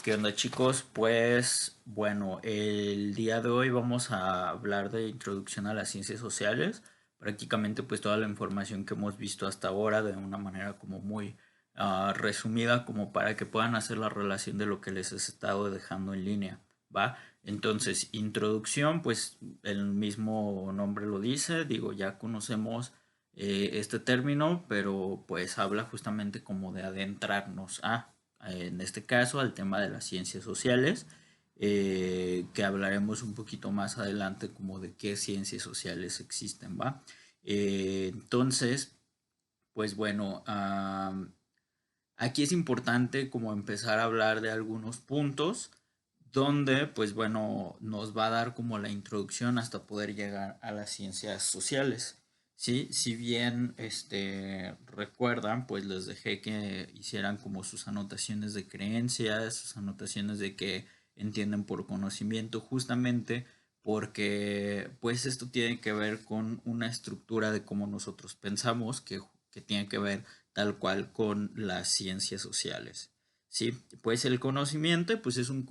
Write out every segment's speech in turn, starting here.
¿Qué onda, chicos? Pues bueno, el día de hoy vamos a hablar de introducción a las ciencias sociales. Prácticamente pues toda la información que hemos visto hasta ahora de una manera como muy resumida como para que puedan hacer la relación de lo que les he estado dejando en línea, ¿va? Entonces, introducción, pues el mismo nombre lo dice, digo, ya conocemos este término, pero pues habla justamente como de adentrarnos en este caso al tema de las ciencias sociales, que hablaremos un poquito más adelante como de qué ciencias sociales existen, ¿va? Entonces, pues bueno, aquí es importante como empezar a hablar de algunos puntos donde, pues bueno, nos va a dar como la introducción hasta poder llegar a las ciencias sociales. Sí, si bien recuerdan, pues les dejé que hicieran como sus anotaciones de creencias, sus anotaciones de que entienden por conocimiento, justamente porque pues esto tiene que ver con una estructura de cómo nosotros pensamos, que tiene que ver tal cual con las ciencias sociales. Sí, pues el conocimiento,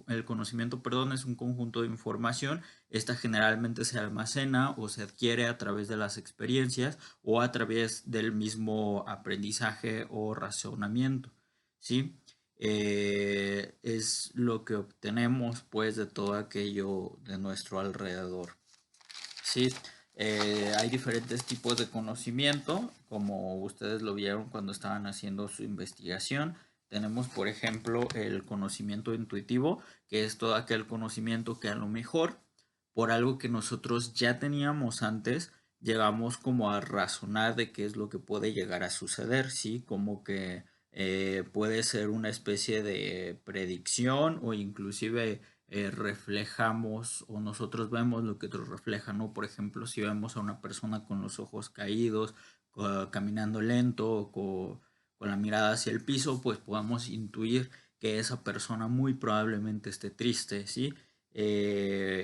el conocimiento, perdón, es un conjunto de información. Esta generalmente se almacena o se adquiere a través de las experiencias o a través del mismo aprendizaje o razonamiento. Sí, es lo que obtenemos pues de todo aquello de nuestro alrededor. Sí, hay diferentes tipos de conocimiento, como ustedes lo vieron cuando estaban haciendo su investigación. Tenemos, por ejemplo, el conocimiento intuitivo, que es todo aquel conocimiento que a lo mejor, por algo que nosotros ya teníamos antes, llegamos como a razonar de qué es lo que puede llegar a suceder, ¿sí? Como que puede ser una especie de predicción o inclusive reflejamos o nosotros vemos lo que otros reflejan, ¿no? Por ejemplo, si vemos a una persona con los ojos caídos, caminando lento o con la mirada hacia el piso, pues podemos intuir que esa persona muy probablemente esté triste, ¿sí?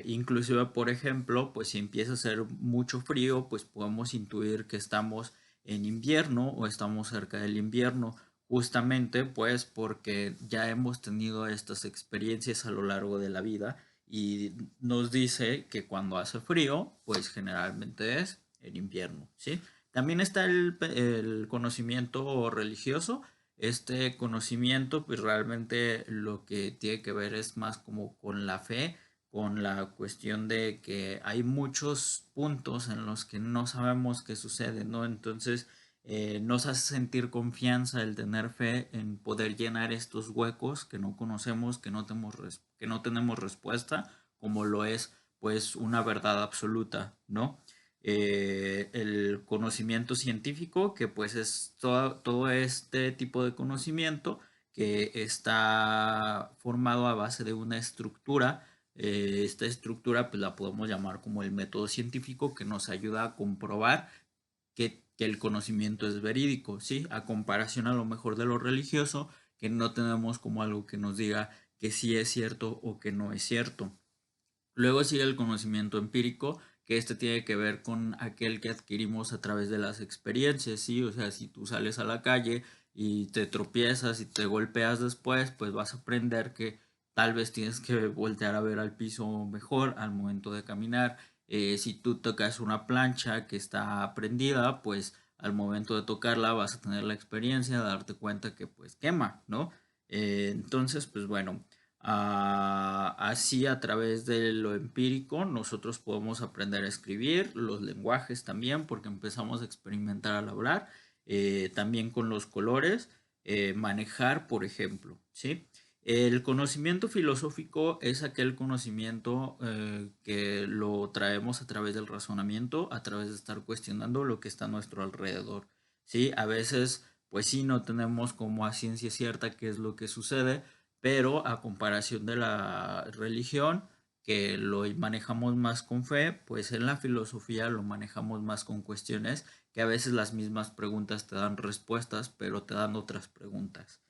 Inclusive, por ejemplo, pues si empieza a hacer mucho frío, pues podemos intuir que estamos en invierno o estamos cerca del invierno, justamente pues porque ya hemos tenido estas experiencias a lo largo de la vida y nos dice que cuando hace frío, pues generalmente es en invierno, ¿sí? También está el conocimiento religioso. Este conocimiento, pues realmente lo que tiene que ver es más como con la fe, con la cuestión de que hay muchos puntos en los que no sabemos qué sucede, ¿no? Entonces, nos hace sentir confianza el tener fe en poder llenar estos huecos que no conocemos, que no tenemos respuesta, como lo es pues una verdad absoluta, ¿no? El conocimiento científico, que pues es todo este tipo de conocimiento que está formado a base de una estructura. Esta estructura pues la podemos llamar como el método científico que nos ayuda a comprobar que el conocimiento es verídico, ¿sí? A comparación a lo mejor de lo religioso, que no tenemos como algo que nos diga que sí es cierto o que no es cierto. Luego sigue el conocimiento empírico, que este tiene que ver con aquel que adquirimos a través de las experiencias, ¿sí? O sea, si tú sales a la calle y te tropiezas y te golpeas después, pues vas a aprender que tal vez tienes que voltear a ver al piso mejor al momento de caminar. Si tú tocas una plancha que está prendida, pues al momento de tocarla vas a tener la experiencia de darte cuenta que pues quema, ¿no? Entonces, pues bueno. Así a través de lo empírico nosotros podemos aprender a escribir, los lenguajes también, porque empezamos a experimentar al hablar, también con los colores, manejar, por ejemplo, ¿sí? El conocimiento filosófico es aquel conocimiento que lo traemos a través del razonamiento, a través de estar cuestionando lo que está a nuestro alrededor, ¿sí? A veces, pues sí, no tenemos como a ciencia cierta qué es lo que sucede, pero a comparación de la religión, que lo manejamos más con fe, pues en la filosofía lo manejamos más con cuestiones que a veces las mismas preguntas te dan respuestas, pero te dan otras preguntas.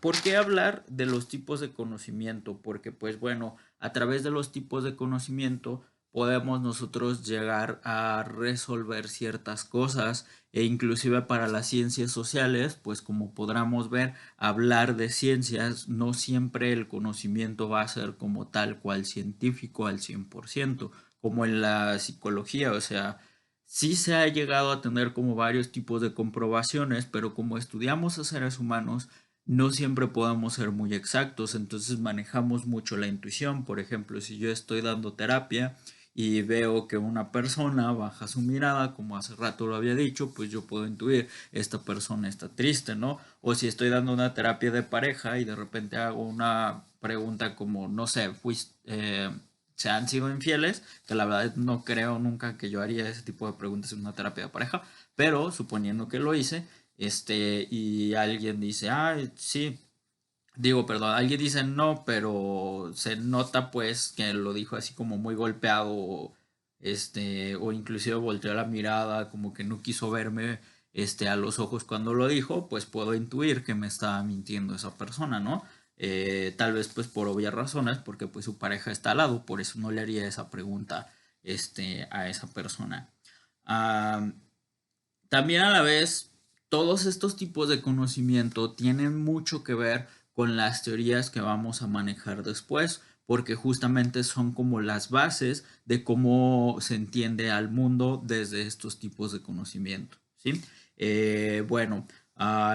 ¿Por qué hablar de los tipos de conocimiento? Porque, pues bueno, a través de los tipos de conocimiento podemos nosotros llegar a resolver ciertas cosas e inclusive para las ciencias sociales, pues como podamos ver, hablar de ciencias, no siempre el conocimiento va a ser como tal cual científico al 100% como en la psicología, o sea, sí se ha llegado a tener como varios tipos de comprobaciones, pero como estudiamos a seres humanos, no siempre podemos ser muy exactos, entonces manejamos mucho la intuición. Por ejemplo, si yo estoy dando terapia y veo que una persona baja su mirada, como hace rato lo había dicho, pues yo puedo intuir, esta persona está triste, ¿no? O si estoy dando una terapia de pareja y de repente hago una pregunta como, no sé, se han sido infieles, que la verdad no creo nunca que yo haría ese tipo de preguntas en una terapia de pareja, pero suponiendo que lo hice, y alguien dice, ah, sí, digo, perdón, alguien dice no, pero se nota pues que lo dijo así como muy golpeado, o inclusive volteó la mirada, como que no quiso verme, a los ojos cuando lo dijo, pues puedo intuir que me estaba mintiendo esa persona, ¿no? Tal vez pues por obvias razones, porque pues su pareja está al lado, por eso no le haría esa pregunta, a esa persona. Ah, también a la vez, todos estos tipos de conocimiento tienen mucho que ver con las teorías que vamos a manejar después, porque justamente son como las bases de cómo se entiende al mundo desde estos tipos de conocimiento, ¿sí? Bueno,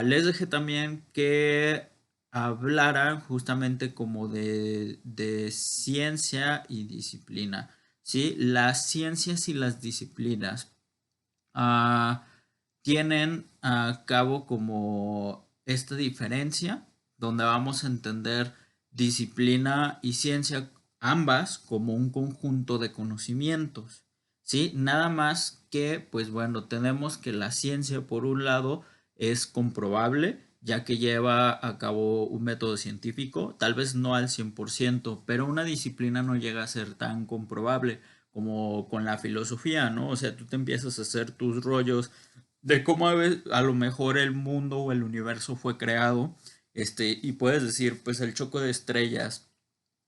les dejé también que hablaran justamente como de ciencia y disciplina, ¿sí? Las ciencias y las disciplinas ah, tienen a cabo como esta diferencia, donde vamos a entender disciplina y ciencia ambas como un conjunto de conocimientos, ¿sí? Nada más que, pues bueno, tenemos que la ciencia, por un lado, es comprobable, ya que lleva a cabo un método científico, tal vez no al 100%, pero una disciplina no llega a ser tan comprobable como con la filosofía, ¿no? O sea, tú te empiezas a hacer tus rollos de cómo a lo mejor el mundo o el universo fue creado, y puedes decir, pues el choque de estrellas,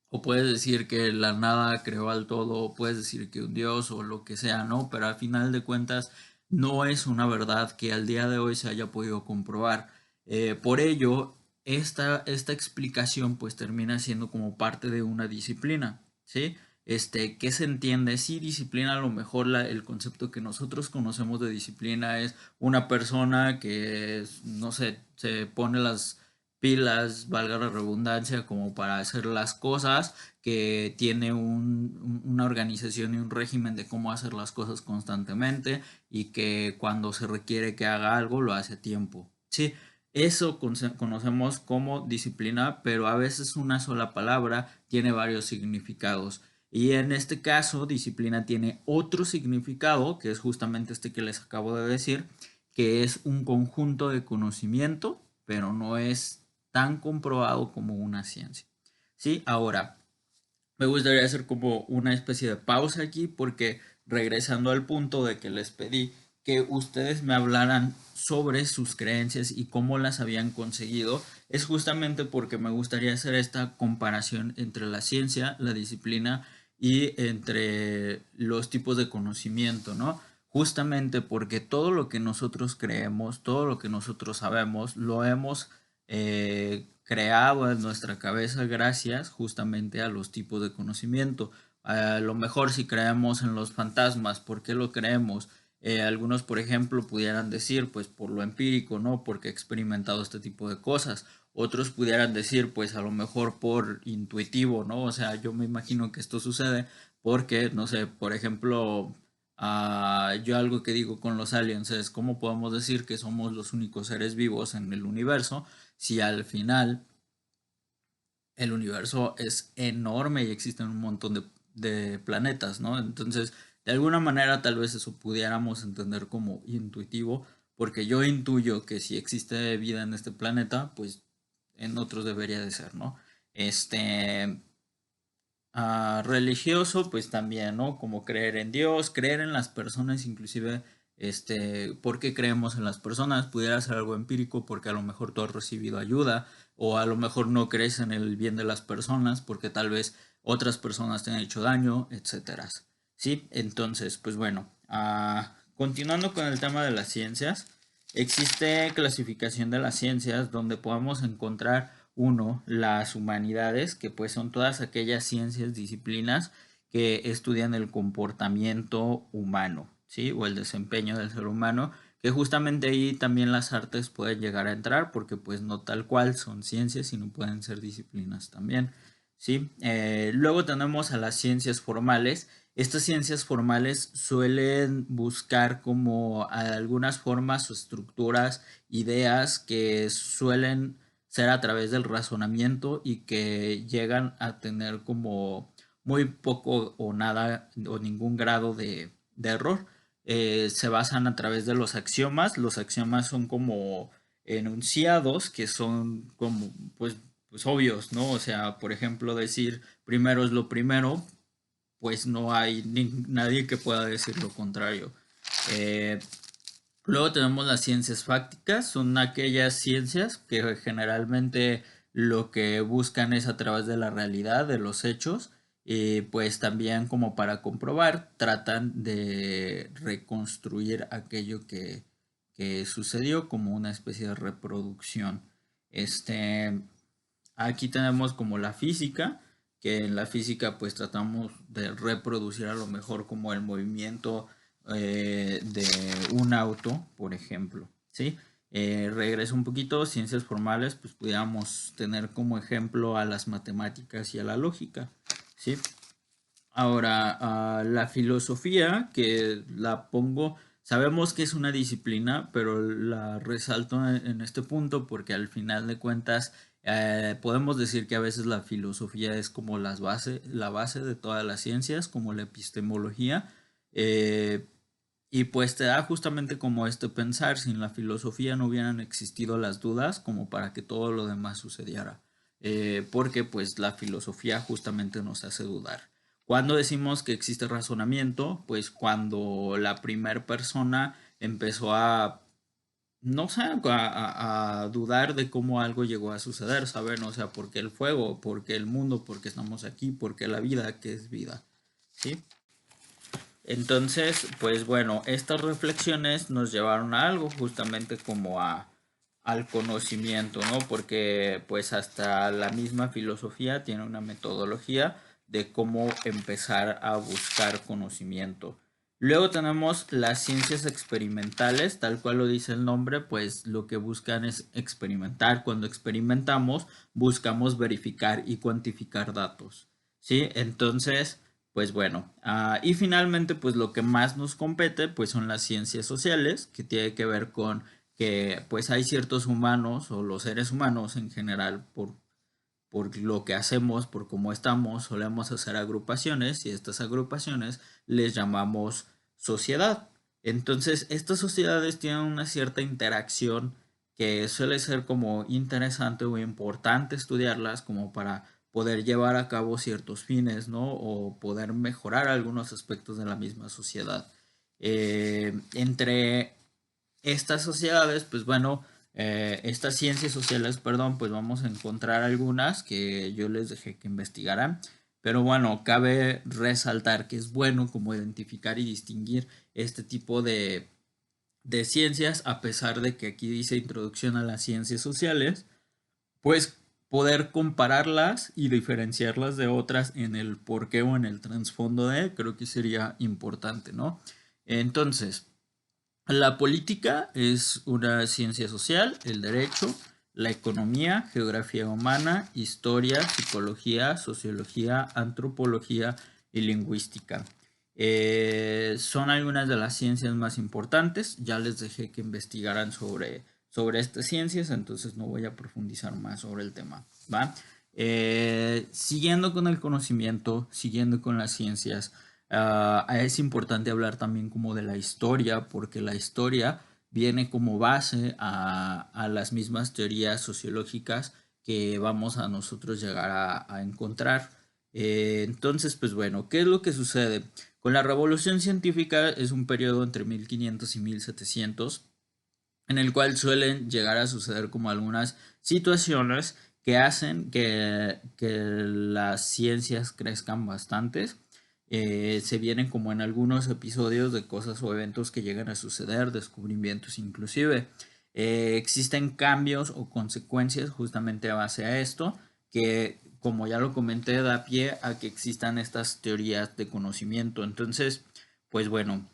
o puedes decir que la nada creó al todo, o puedes decir que un dios o lo que sea, ¿no? Pero al final de cuentas no es una verdad que al día de hoy se haya podido comprobar. Por ello, esta explicación pues termina siendo como parte de una disciplina, ¿sí? ¿Qué se entiende? Sí, disciplina, a lo mejor el concepto que nosotros conocemos de disciplina es una persona que, no sé, se pone las pilas, valga la redundancia, como para hacer las cosas, que tiene una organización y un régimen de cómo hacer las cosas constantemente y que cuando se requiere que haga algo lo hace a tiempo. Sí, eso conocemos como disciplina, pero a veces una sola palabra tiene varios significados. Y en este caso, disciplina tiene otro significado, que es justamente este que les acabo de decir, que es un conjunto de conocimiento, pero no es tan comprobado como una ciencia. ¿Sí? Ahora, me gustaría hacer como una especie de pausa aquí porque regresando al punto de que les pedí que ustedes me hablaran sobre sus creencias y cómo las habían conseguido, es justamente porque me gustaría hacer esta comparación entre la ciencia, la disciplina y entre los tipos de conocimiento, ¿no? Justamente porque todo lo que nosotros creemos, todo lo que nosotros sabemos, lo hemos creado en nuestra cabeza gracias justamente a los tipos de conocimiento. A lo mejor si creemos en los fantasmas, ¿por qué lo creemos? Algunos, por ejemplo, pudieran decir, pues por lo empírico, ¿no? Porque he experimentado este tipo de cosas. Otros pudieran decir, pues a lo mejor por intuitivo, ¿no? O sea, yo me imagino que esto sucede porque, no sé, por ejemplo, yo algo que digo con los aliens es, ¿cómo podemos decir que somos los únicos seres vivos en el universo si al final el universo es enorme y existen un montón de planetas, ¿no? Entonces, de alguna manera tal vez eso pudiéramos entender como intuitivo, porque yo intuyo que si existe vida en este planeta, pues en otros debería de ser, ¿no? Este, religioso, pues también, ¿no? Como creer en Dios, creer en las personas, inclusive, ¿por qué creemos en las personas? Pudiera ser algo empírico porque a lo mejor tú has recibido ayuda o a lo mejor no crees en el bien de las personas porque tal vez otras personas te han hecho daño, etcétera. Sí, entonces, pues bueno, continuando con el tema de las ciencias, existe clasificación de las ciencias donde podemos encontrar uno, las humanidades, que pues son todas aquellas ciencias, disciplinas que estudian el comportamiento humano, ¿sí? O el desempeño del ser humano, que justamente ahí también las artes pueden llegar a entrar porque pues no tal cual son ciencias, sino pueden ser disciplinas también, ¿sí? Luego tenemos a las ciencias formales. Estas ciencias formales suelen buscar como algunas formas o estructuras, ideas que suelen ser a través del razonamiento y que llegan a tener como muy poco o nada o ningún grado de error. Se basan a través de los axiomas. Los axiomas son como enunciados que son como pues obvios, ¿no? O sea, por ejemplo, decir primero es lo primero, pues no hay nadie que pueda decir lo contrario. Eh, Luego tenemos las ciencias fácticas, son aquellas ciencias que generalmente lo que buscan es a través de la realidad, de los hechos, y pues también como para comprobar, tratan de reconstruir aquello que sucedió como una especie de reproducción. Este, Aquí tenemos como la física, que en la física pues tratamos de reproducir a lo mejor como el movimiento de un auto, por ejemplo, ¿sí? Regreso un poquito, ciencias formales, pues pudiéramos tener como ejemplo a las matemáticas y a la lógica, ¿sí? Ahora, la filosofía, que la pongo, sabemos que es una disciplina, pero la resalto en este punto porque al final de cuentas podemos decir que a veces la filosofía es como la base de todas las ciencias, como la epistemología, eh, y pues te da justamente como este pensar, sin la filosofía no hubieran existido las dudas como para que todo lo demás sucediera, porque pues la filosofía justamente nos hace dudar. Cuando decimos que existe razonamiento, pues cuando la primera persona empezó a, no sé, a dudar de cómo algo llegó a suceder, ¿saben? O sea, por qué el fuego, por qué el mundo, por qué estamos aquí, por qué la vida, qué es vida, ¿sí? Entonces, pues bueno, estas reflexiones nos llevaron a algo, justamente como al conocimiento, ¿no? Porque pues hasta la misma filosofía tiene una metodología de cómo empezar a buscar conocimiento. Luego tenemos las ciencias experimentales, tal cual lo dice el nombre, pues lo que buscan es experimentar. Cuando experimentamos, buscamos verificar y cuantificar datos, ¿sí? Entonces, pues bueno, y finalmente, pues lo que más nos compete, pues son las ciencias sociales, que tiene que ver con que pues hay ciertos humanos o los seres humanos en general por lo que hacemos, por cómo estamos, solemos hacer agrupaciones y estas agrupaciones les llamamos sociedad. Entonces, estas sociedades tienen una cierta interacción que suele ser como interesante o importante estudiarlas como para poder llevar a cabo ciertos fines, ¿no? O poder mejorar algunos aspectos de la misma sociedad. Entre estas sociedades, pues bueno, estas ciencias sociales, perdón, pues vamos a encontrar algunas que yo les dejé que investigaran. Pero bueno, cabe resaltar que es bueno como identificar y distinguir este tipo de ciencias, a pesar de que aquí dice introducción a las ciencias sociales, pues poder compararlas y diferenciarlas de otras en el porqué o en el trasfondo de, creo que sería importante, ¿no? Entonces, la política es una ciencia social, el derecho, la economía, geografía humana, historia, psicología, sociología, antropología y lingüística. Son algunas de las ciencias más importantes. Ya les dejé que investigaran sobre estas ciencias, entonces no voy a profundizar más sobre el tema, ¿va? Siguiendo con el conocimiento, siguiendo con las ciencias, es importante hablar también como de la historia, porque la historia viene como base a las mismas teorías sociológicas que vamos a nosotros llegar a encontrar. Entonces, pues bueno, ¿qué es lo que sucede? Con la revolución científica es un periodo entre 1500 y 1700 en el cual suelen llegar a suceder como algunas situaciones que hacen que las ciencias crezcan bastantes. se vienen como en algunos episodios de cosas o eventos que llegan a suceder, descubrimientos inclusive. Existen cambios o consecuencias justamente a base a esto, que como ya lo comenté, da pie a que existan estas teorías de conocimiento. Entonces, pues bueno,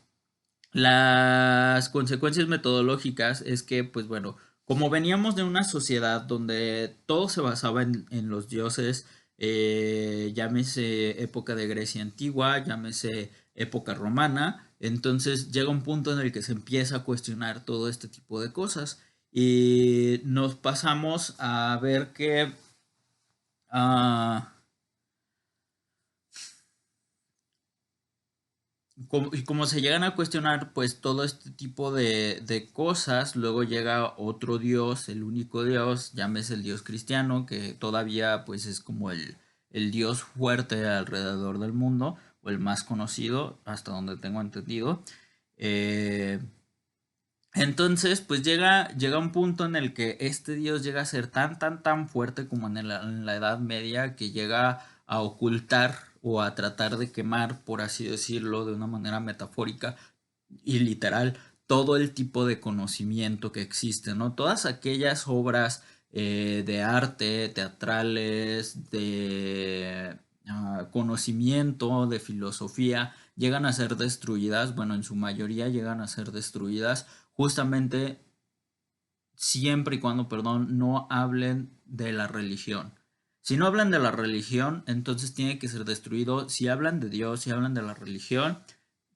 las consecuencias metodológicas es que, pues bueno, como veníamos de una sociedad donde todo se basaba en los dioses, llámese época de Grecia antigua, llámese época romana, entonces llega un punto en el que se empieza a cuestionar todo este tipo de cosas y nos pasamos a ver que ah, y como se llegan a cuestionar pues todo este tipo de cosas, luego llega otro dios, el único dios, llámese el dios cristiano, que todavía pues es como el dios fuerte alrededor del mundo, o el más conocido, hasta donde tengo entendido. Eh, entonces, pues llega un punto en el que este dios llega a ser tan fuerte como en la Edad Media, que llega a ocultar o a tratar de quemar, por así decirlo, de una manera metafórica y literal, todo el tipo de conocimiento que existe, ¿no? Todas aquellas obras de arte, teatrales, de conocimiento, de filosofía, llegan a ser destruidas, bueno, en su mayoría llegan a ser destruidas justamente siempre y cuando, perdón, no hablen de la religión. Si no hablan de la religión, entonces tiene que ser destruido. Si hablan de Dios, si hablan de la religión,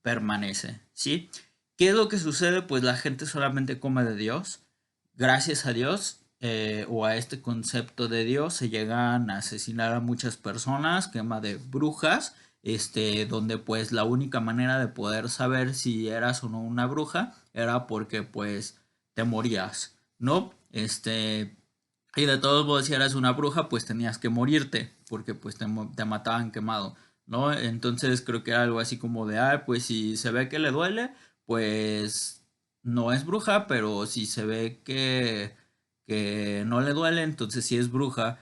permanece, ¿sí? ¿Qué es lo que sucede? Pues la gente solamente come de Dios. Gracias a Dios o a este concepto de Dios se llegan a asesinar a muchas personas, quema de brujas, donde pues la única manera de poder saber si eras o no una bruja era porque pues te morías, ¿no? Y de todos modos, si eras una bruja, pues tenías que morirte, porque pues te mataban quemado, ¿no? Entonces creo que era algo así como de, ah, pues si se ve que le duele, pues no es bruja, pero si se ve que no le duele, entonces sí es bruja,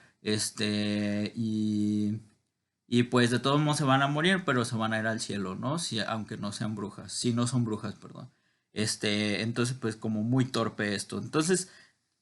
y pues de todos modos se van a morir, pero se van a ir al cielo, ¿no? Si, aunque no sean brujas, si no son brujas, perdón. Entonces pues como muy torpe esto. Entonces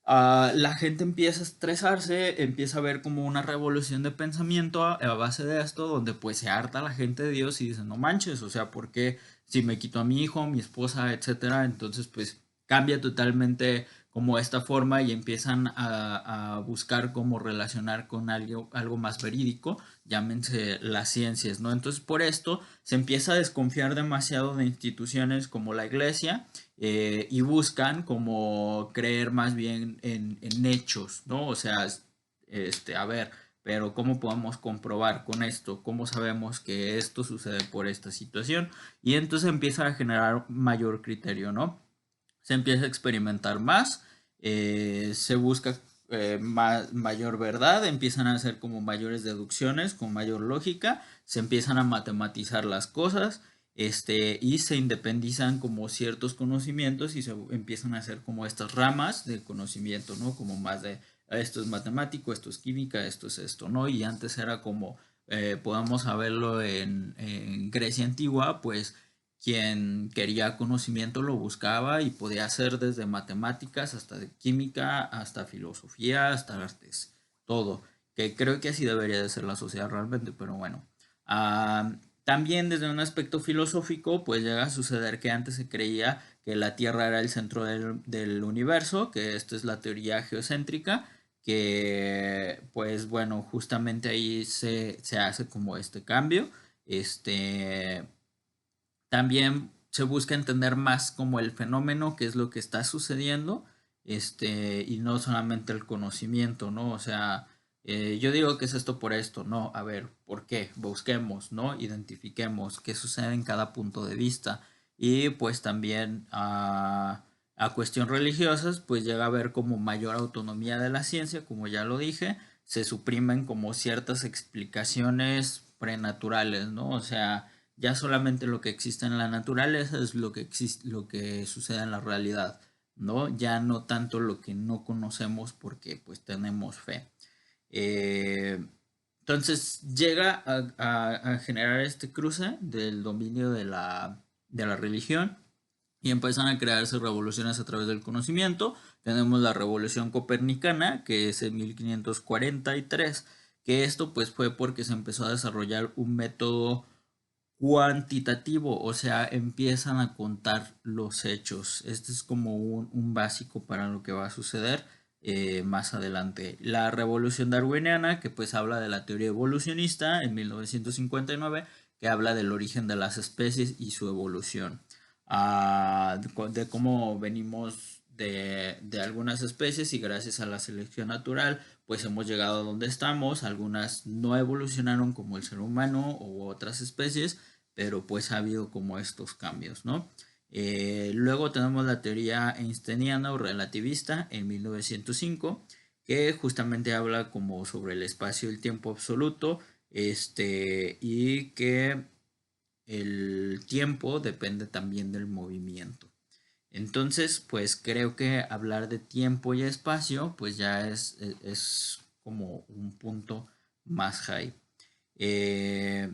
la gente empieza a estresarse, empieza a ver como una revolución de pensamiento a base de esto, donde pues se harta la gente de Dios y dice, no manches, o sea, ¿por qué si me quito a mi hijo, mi esposa, etcétera? Entonces pues cambia totalmente como esta forma y empiezan a buscar cómo relacionar con algo más verídico, llámense las ciencias, ¿no? Entonces por esto se empieza a desconfiar demasiado de instituciones como la iglesia y buscan como creer más bien en hechos, ¿no? O sea, a ver, pero ¿cómo podemos comprobar con esto? ¿Cómo sabemos que esto sucede por esta situación? Y entonces empieza a generar mayor criterio, ¿no? Se empieza a experimentar más, se busca mayor verdad, empiezan a hacer como mayores deducciones con mayor lógica, se empiezan a matematizar las cosas, y se independizan como ciertos conocimientos y se empiezan a hacer como estas ramas del conocimiento, ¿no? Como más de esto es matemático, esto es química, esto es esto, ¿no? Y antes era como, podamos saberlo en Grecia antigua, pues quien quería conocimiento lo buscaba y podía hacer desde matemáticas hasta de química, hasta filosofía, hasta artes, todo. Que creo que así debería de ser la sociedad realmente, pero bueno. También desde un aspecto filosófico, pues llega a suceder que antes se creía que la Tierra era el centro del universo, que esto es la teoría geocéntrica, que pues bueno, justamente ahí se hace como este cambio. Este, También se busca entender más como el fenómeno, qué es lo que está sucediendo, y no solamente el conocimiento, ¿no? O sea, yo digo que es esto por esto, no, a ver, ¿por qué? Busquemos, ¿no? Identifiquemos qué sucede en cada punto de vista. Y pues también a cuestión religiosas, pues llega a haber como mayor autonomía de la ciencia, como ya lo dije, se suprimen como ciertas explicaciones prenaturales, ¿no? O sea, ya solamente lo que existe en la naturaleza es lo que existe, lo que sucede en la realidad, ¿no? Ya no tanto lo que no conocemos porque pues tenemos fe. Eh, Entonces llega a generar este cruce del dominio de la religión y empiezan a crearse revoluciones a través del conocimiento. Tenemos la revolución copernicana, que es en 1543, que esto pues fue porque se empezó a desarrollar un método cuantitativo, o sea, empiezan a contar los hechos. Este es como un básico para lo que va a suceder más adelante. La revolución darwiniana, que pues habla de la teoría evolucionista en 1959, que habla del origen de las especies y su evolución. De cómo venimos de algunas especies y gracias a la selección natural pues hemos llegado a donde estamos. Algunas no evolucionaron como el ser humano u otras especies, pero pues ha habido como estos cambios, ¿no? Luego tenemos la teoría einsteiniana o relativista en 1905, que justamente habla como sobre el espacio y el tiempo absoluto, y que el tiempo depende también del movimiento. Entonces, pues creo que hablar de tiempo y espacio, pues ya es como un punto más high. Eh,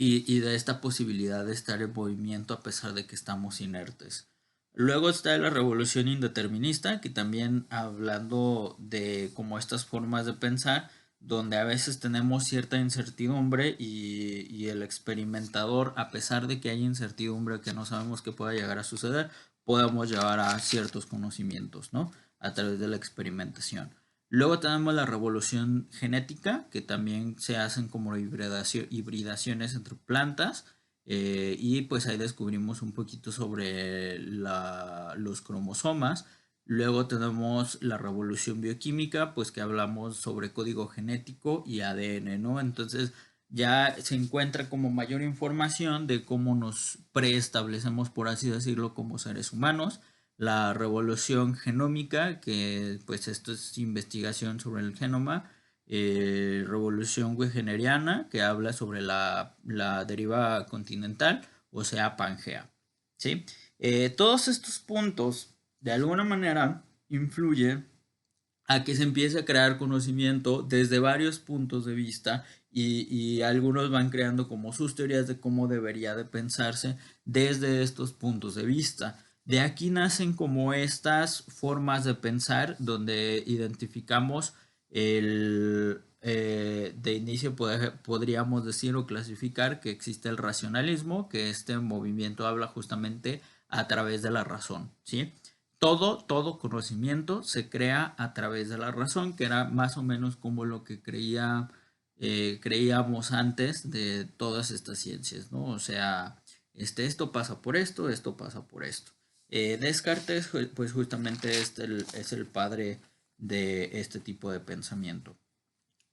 y de esta posibilidad de estar en movimiento a pesar de que estamos inertes. Luego está la revolución indeterminista, que también hablando de como estas formas de pensar, donde a veces tenemos cierta incertidumbre y el experimentador, a pesar de que hay incertidumbre que no sabemos qué pueda llegar a suceder, podemos llevar a ciertos conocimientos, ¿no? A través de la experimentación. Luego tenemos la revolución genética, que también se hacen como hibridaciones entre plantas, y pues ahí descubrimos un poquito sobre los cromosomas. Luego tenemos la revolución bioquímica, pues que hablamos sobre código genético y ADN, ¿no? Entonces ya se encuentra como mayor información de cómo nos preestablecemos, por así decirlo, como seres humanos. La revolución genómica, que pues esto es investigación sobre el genoma. Revolución wegeneriana, que habla sobre la deriva continental, o sea, Pangea. ¿Sí? Todos estos puntos, de alguna manera, influyen a que se empiece a crear conocimiento desde varios puntos de vista y algunos van creando como sus teorías de cómo debería de pensarse desde estos puntos de vista. De aquí nacen como estas formas de pensar donde identificamos de inicio podríamos decir o clasificar que existe el racionalismo, que este movimiento habla justamente a través de la razón, ¿sí? Todo conocimiento se crea a través de la razón, que era más o menos como lo que creíamos antes de todas estas ciencias, ¿no? O sea, esto pasa por esto pasa por esto. Descartes, pues justamente es el padre de este tipo de pensamiento.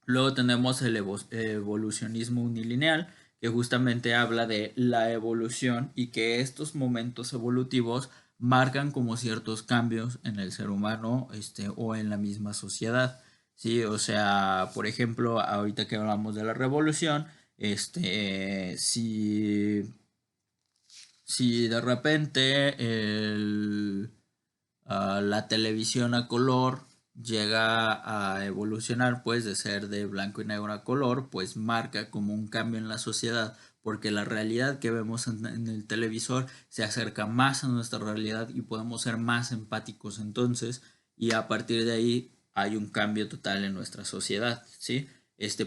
Luego tenemos el evolucionismo unilineal, que justamente habla de la evolución y que estos momentos evolutivos marcan como ciertos cambios en el ser humano, o en la misma sociedad. Sí, o sea, por ejemplo, ahorita que hablamos de la revolución, si de repente la televisión a color llega a evolucionar pues de ser de blanco y negro a color, pues marca como un cambio en la sociedad, porque la realidad que vemos en el televisor se acerca más a nuestra realidad y podemos ser más empáticos entonces, y a partir de ahí hay un cambio total en nuestra sociedad, ¿sí?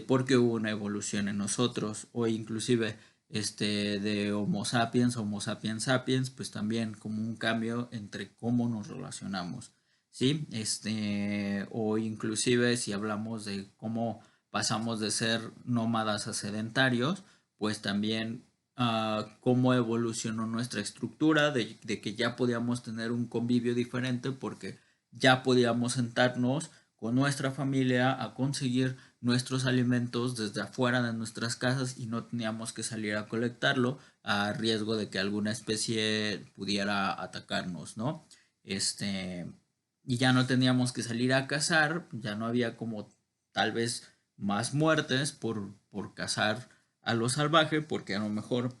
Porque hubo una evolución en nosotros, o inclusive de Homo sapiens a Homo sapiens sapiens, pues también como un cambio entre cómo nos relacionamos, ¿sí? O inclusive si hablamos de cómo pasamos de ser nómadas a sedentarios, pues también cómo evolucionó nuestra estructura, de que ya podíamos tener un convivio diferente porque ya podíamos sentarnos con nuestra familia a conseguir nuestros alimentos desde afuera de nuestras casas y no teníamos que salir a colectarlo a riesgo de que alguna especie pudiera atacarnos, ¿no? Y ya no teníamos que salir a cazar, ya no había como tal vez más muertes por cazar a lo salvaje, porque a lo mejor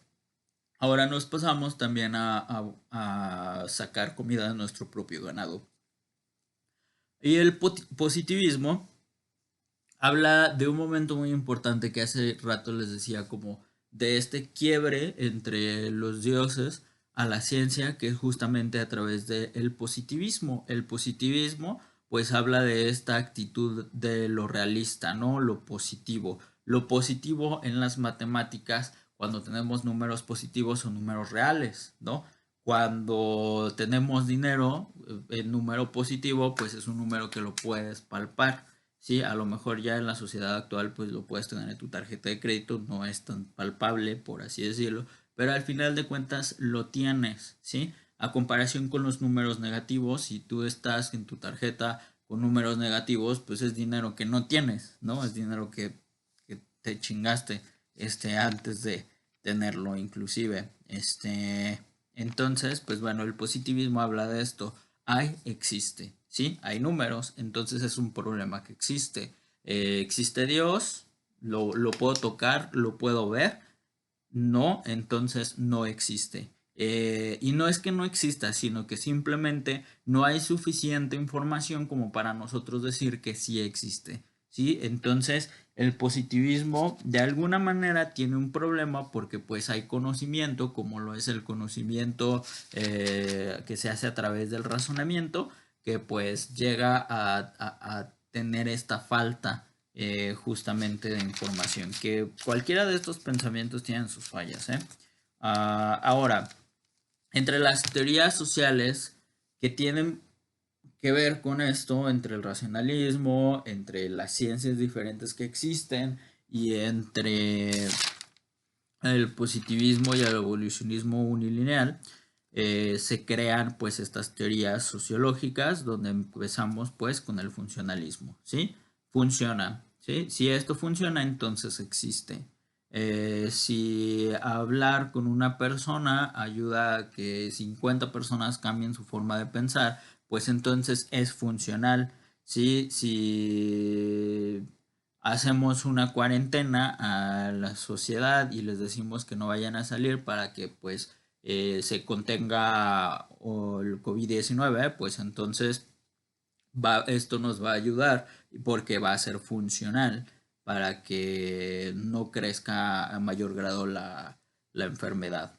ahora nos pasamos también a sacar comida de nuestro propio ganado. Y el positivismo habla de un momento muy importante que hace rato les decía, como de este quiebre entre los dioses a la ciencia, que es justamente a través del positivismo. El positivismo pues habla de esta actitud de lo realista, ¿no? Lo positivo. Lo positivo en las matemáticas, cuando tenemos números positivos son números reales, ¿no? Cuando tenemos dinero, el número positivo, pues es un número que lo puedes palpar. Sí, a lo mejor ya en la sociedad actual pues lo puedes tener en tu tarjeta de crédito, no es tan palpable, por así decirlo, pero al final de cuentas lo tienes, ¿sí? A comparación con los números negativos, si tú estás en tu tarjeta con números negativos, pues es dinero que no tienes, ¿no? Es dinero que te chingaste antes de tenerlo inclusive. Entonces, pues bueno, el positivismo habla de esto. Hay, existe, ¿sí? Hay números, entonces es un problema que existe. ¿Existe Dios? ¿Lo puedo tocar? ¿Lo puedo ver? No, entonces no existe. Y no es que no exista, sino que simplemente no hay suficiente información como para nosotros decir que sí existe. ¿Sí? Entonces, el positivismo de alguna manera tiene un problema porque pues hay conocimiento, como lo es el conocimiento que se hace a través del razonamiento, que pues llega a tener esta falta justamente de información, que cualquiera de estos pensamientos tienen sus fallas. Ahora, entre las teorías sociales que tienen que ver con esto, entre el racionalismo, entre las ciencias diferentes que existen y entre el positivismo y el evolucionismo unilineal, se crean pues estas teorías sociológicas donde empezamos pues con el funcionalismo, ¿sí? Funciona, ¿sí? Si esto funciona, entonces existe. Si hablar con una persona ayuda a que 50 personas cambien su forma de pensar, pues entonces es funcional, ¿sí? Si hacemos una cuarentena a la sociedad y les decimos que no vayan a salir para que pues se contenga el COVID-19, pues entonces esto nos va a ayudar porque va a ser funcional para que no crezca a mayor grado la enfermedad.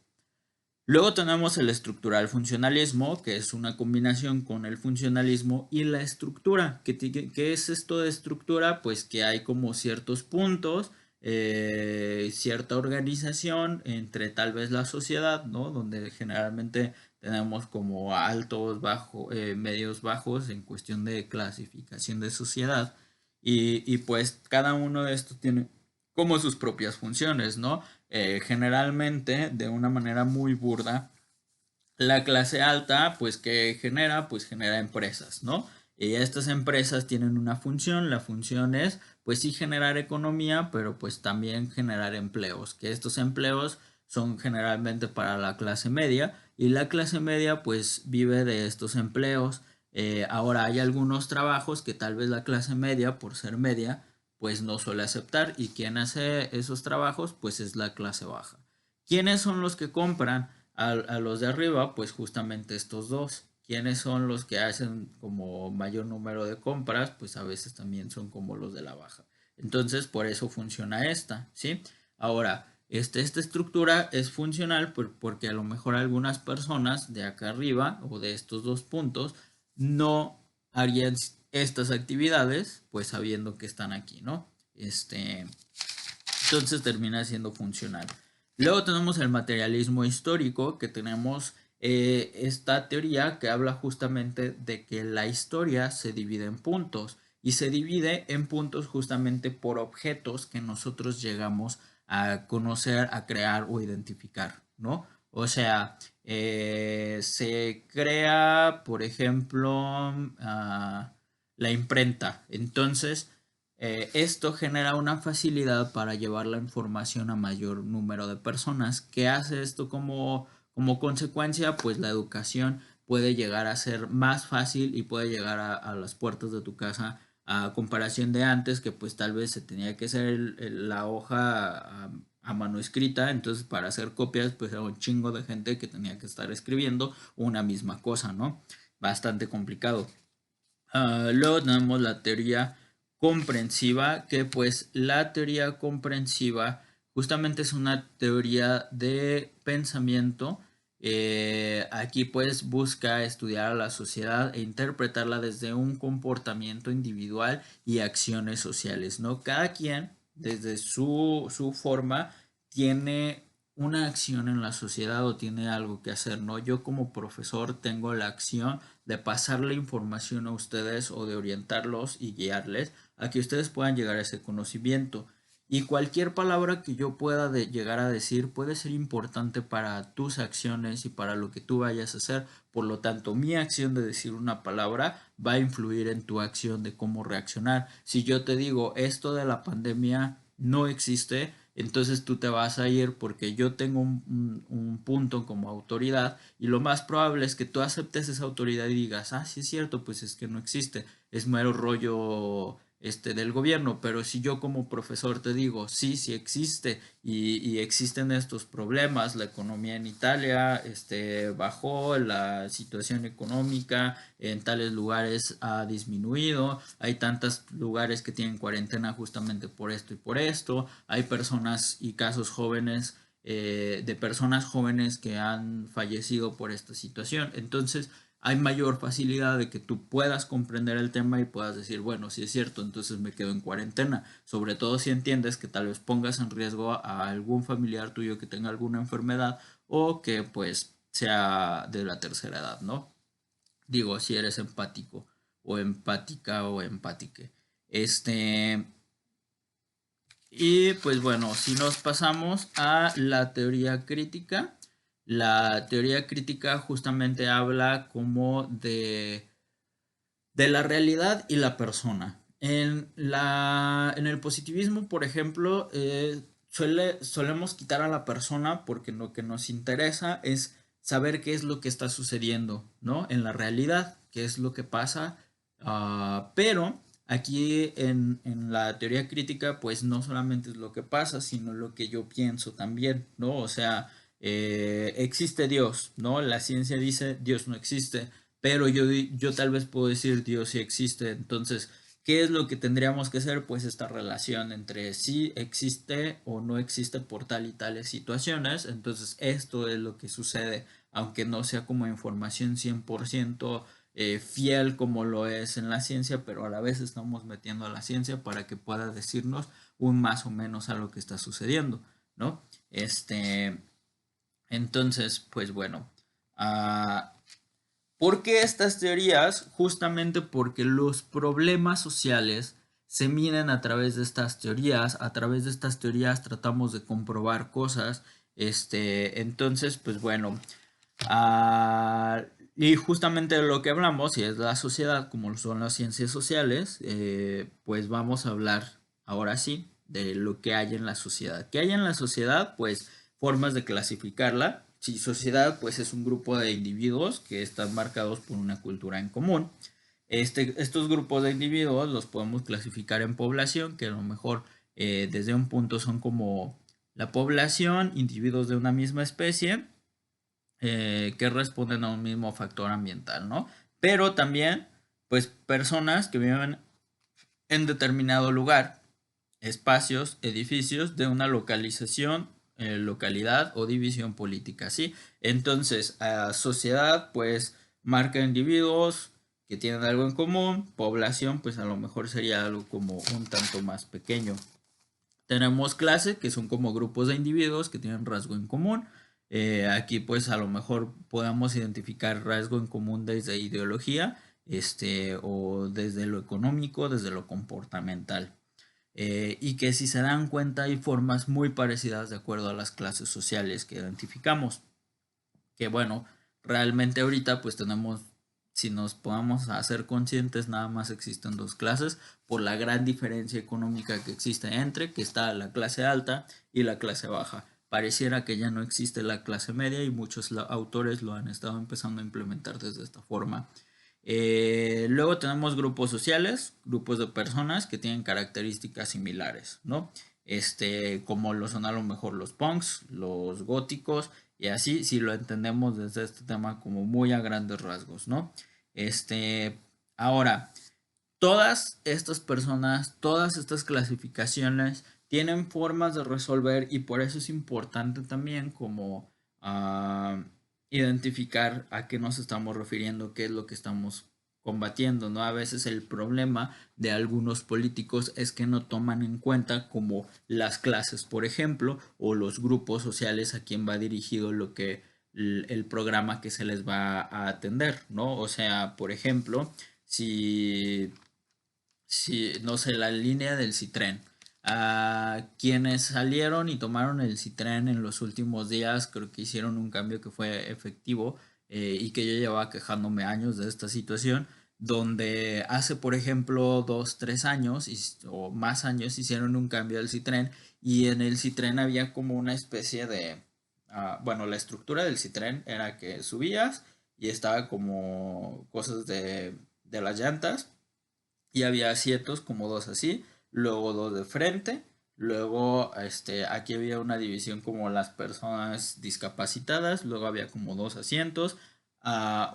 Luego tenemos el estructural funcionalismo, que es una combinación con el funcionalismo y la estructura. ¿Qué es esto de estructura? Pues que hay como ciertos puntos, cierta organización entre tal vez la sociedad, ¿no? Donde generalmente tenemos como altos, bajos, medios, bajos en cuestión de clasificación de sociedad. Y pues cada uno de estos tiene como sus propias funciones, ¿no? Generalmente de una manera muy burda, la clase alta, pues que genera, pues genera empresas, ¿no? Y estas empresas tienen una función, la función es, pues sí generar economía, pero pues también generar empleos, que estos empleos son generalmente para la clase media y la clase media pues vive de estos empleos. Ahora hay algunos trabajos que tal vez la clase media, por ser media, pues no suele aceptar y quien hace esos trabajos pues es la clase baja. ¿Quiénes son los que compran a los de arriba? Pues justamente estos dos. ¿Quiénes son los que hacen como mayor número de compras? Pues a veces también son como los de la baja. Entonces por eso funciona esta, ¿sí? Ahora, esta estructura es funcional porque a lo mejor algunas personas de acá arriba o de estos dos puntos no harían estas actividades pues sabiendo que están aquí, ¿no? Entonces termina siendo funcional. Luego tenemos el materialismo histórico, que tenemos esta teoría que habla justamente de que la historia se divide en puntos y se divide en puntos justamente por objetos que nosotros llegamos a conocer, a crear o identificar, ¿no? O sea, se crea, por ejemplo, la imprenta. Entonces, esto genera una facilidad para llevar la información a mayor número de personas. ¿Qué hace esto como consecuencia? Pues la educación puede llegar a ser más fácil y puede llegar a las puertas de tu casa a comparación de antes, que pues tal vez se tenía que hacer la hoja a mano escrita, entonces para hacer copias pues era un chingo de gente que tenía que estar escribiendo una misma cosa, ¿no? Bastante complicado. Luego tenemos la teoría comprensiva, que pues la teoría comprensiva justamente es una teoría de pensamiento. Aquí pues busca estudiar a la sociedad e interpretarla desde un comportamiento individual y acciones sociales, ¿no? Cada quien, desde su forma, tiene una acción en la sociedad o tiene algo que hacer, ¿no? Yo como profesor tengo la acción de pasarle información a ustedes o de orientarlos y guiarles a que ustedes puedan llegar a ese conocimiento. Y cualquier palabra que yo pueda llegar a decir puede ser importante para tus acciones y para lo que tú vayas a hacer. Por lo tanto, mi acción de decir una palabra va a influir en tu acción de cómo reaccionar. Si yo te digo esto de la pandemia no existe, entonces tú te vas a ir porque yo tengo un punto como autoridad y lo más probable es que tú aceptes esa autoridad y digas, ah, sí es cierto, pues es que no existe, es mero rollo del gobierno, pero si yo como profesor te digo, sí, sí existe y existen estos problemas, la economía en Italia bajó, la situación económica en tales lugares ha disminuido, hay tantos lugares que tienen cuarentena justamente por esto y por esto, hay personas y casos jóvenes de personas jóvenes que han fallecido por esta situación. Entonces, hay mayor facilidad de que tú puedas comprender el tema y puedas decir, bueno, si es cierto, entonces me quedo en cuarentena. Sobre todo si entiendes que tal vez pongas en riesgo a algún familiar tuyo que tenga alguna enfermedad o que pues sea de la tercera edad, ¿no? Digo, si eres empático o empática o empátique. Este, y pues bueno, si nos pasamos a la teoría crítica justamente habla como de la realidad y la persona. En el positivismo, por ejemplo, solemos quitar a la persona porque lo que nos interesa es saber qué es lo que está sucediendo, ¿no? En la realidad, qué es lo que pasa. Pero aquí en la teoría crítica, pues no solamente es lo que pasa, sino lo que yo pienso también, ¿no? O sea, existe Dios, ¿no? La ciencia dice Dios no existe, pero yo tal vez puedo decir Dios sí existe. Entonces, ¿qué es lo que tendríamos que hacer? Pues esta relación entre si existe o no existe por tal y tales situaciones. Entonces, esto es lo que sucede, aunque no sea como información 100% fiel como lo es en la ciencia, pero a la vez estamos metiendo a la ciencia para que pueda decirnos un más o menos a lo que está sucediendo, ¿no? Entonces, pues bueno, uh, ¿por qué estas teorías? Justamente porque los problemas sociales se miden a través de estas teorías, a través de estas teorías tratamos de comprobar cosas, entonces, pues bueno, ah, y justamente de lo que hablamos, si es la sociedad, como son las ciencias sociales, pues vamos a hablar ahora sí de lo que hay en la sociedad. ¿Qué hay en la sociedad? Pues formas de clasificarla. Si sociedad, pues es un grupo de individuos que están marcados por una cultura en común. Estos grupos de individuos los podemos clasificar en población, que a lo mejor desde un punto son como la población, individuos de una misma especie, que responden a un mismo factor ambiental, ¿no? Pero también, pues, personas que viven en determinado lugar, espacios, edificios de una localización, localidad o división política, ¿sí? Entonces, sociedad, pues, marca individuos que tienen algo en común, población, pues a lo mejor sería algo como un tanto más pequeño. Tenemos clase, que son como grupos de individuos que tienen rasgo en común. Aquí pues a lo mejor podamos identificar rasgo en común desde ideología, o desde lo económico, desde lo comportamental. Y que si se dan cuenta hay formas muy parecidas de acuerdo a las clases sociales que identificamos. Que bueno, realmente ahorita pues tenemos, si nos podamos hacer conscientes, nada más existen dos clases por la gran diferencia económica que existe entre, que está la clase alta y la clase baja. Pareciera que ya no existe la clase media y muchos autores lo han estado empezando a implementar desde esta forma. Luego tenemos grupos sociales, grupos de personas que tienen características similares, ¿no? Como lo son a lo mejor los punks, los góticos, y así, si lo entendemos desde este tema como muy a grandes rasgos, ¿no? Ahora, todas estas personas, todas estas clasificaciones tienen formas de resolver y por eso es importante también como ah, identificar a qué nos estamos refiriendo, qué es lo que estamos combatiendo, ¿no? A veces el problema de algunos políticos es que no toman en cuenta como las clases, por ejemplo, o los grupos sociales a quien va dirigido lo que el programa que se les va a atender, ¿no? O sea, por ejemplo, si no sé, la línea del Citren. A quienes salieron y tomaron el Citren en los últimos días, creo que hicieron un cambio que fue efectivo y que yo llevaba quejándome años de esta situación, donde hace, por ejemplo, 2, 3 años o más años hicieron un cambio del Citren y en el Citren había como una especie de, bueno, la estructura del Citren era que subías y estaba como cosas de las llantas y había asientos como dos así, luego dos de frente, luego aquí había una división como las personas discapacitadas, luego había como dos asientos,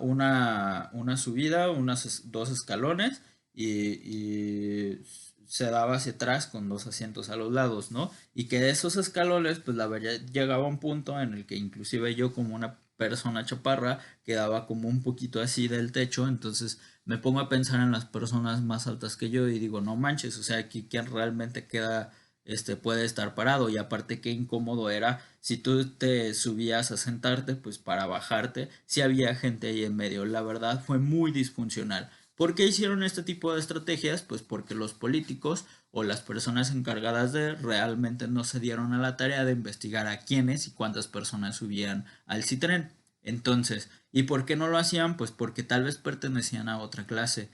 una subida, dos escalones y se daba hacia atrás con dos asientos a los lados, ¿no? Y que de esos escalones, pues la verdad llegaba un punto en el que inclusive yo como una persona chaparra quedaba como un poquito así del techo, entonces me pongo a pensar en las personas más altas que yo y digo, no manches, o sea, aquí quién realmente queda, puede estar parado y aparte qué incómodo era si tú te subías a sentarte, pues para bajarte, si había gente ahí en medio, la verdad fue muy disfuncional. ¿Por qué hicieron este tipo de estrategias? Pues porque los políticos o las personas encargadas de realmente no se dieron a la tarea de investigar a quiénes y cuántas personas subían al Citren. Entonces, ¿y por qué no lo hacían? Pues porque tal vez pertenecían a otra clase.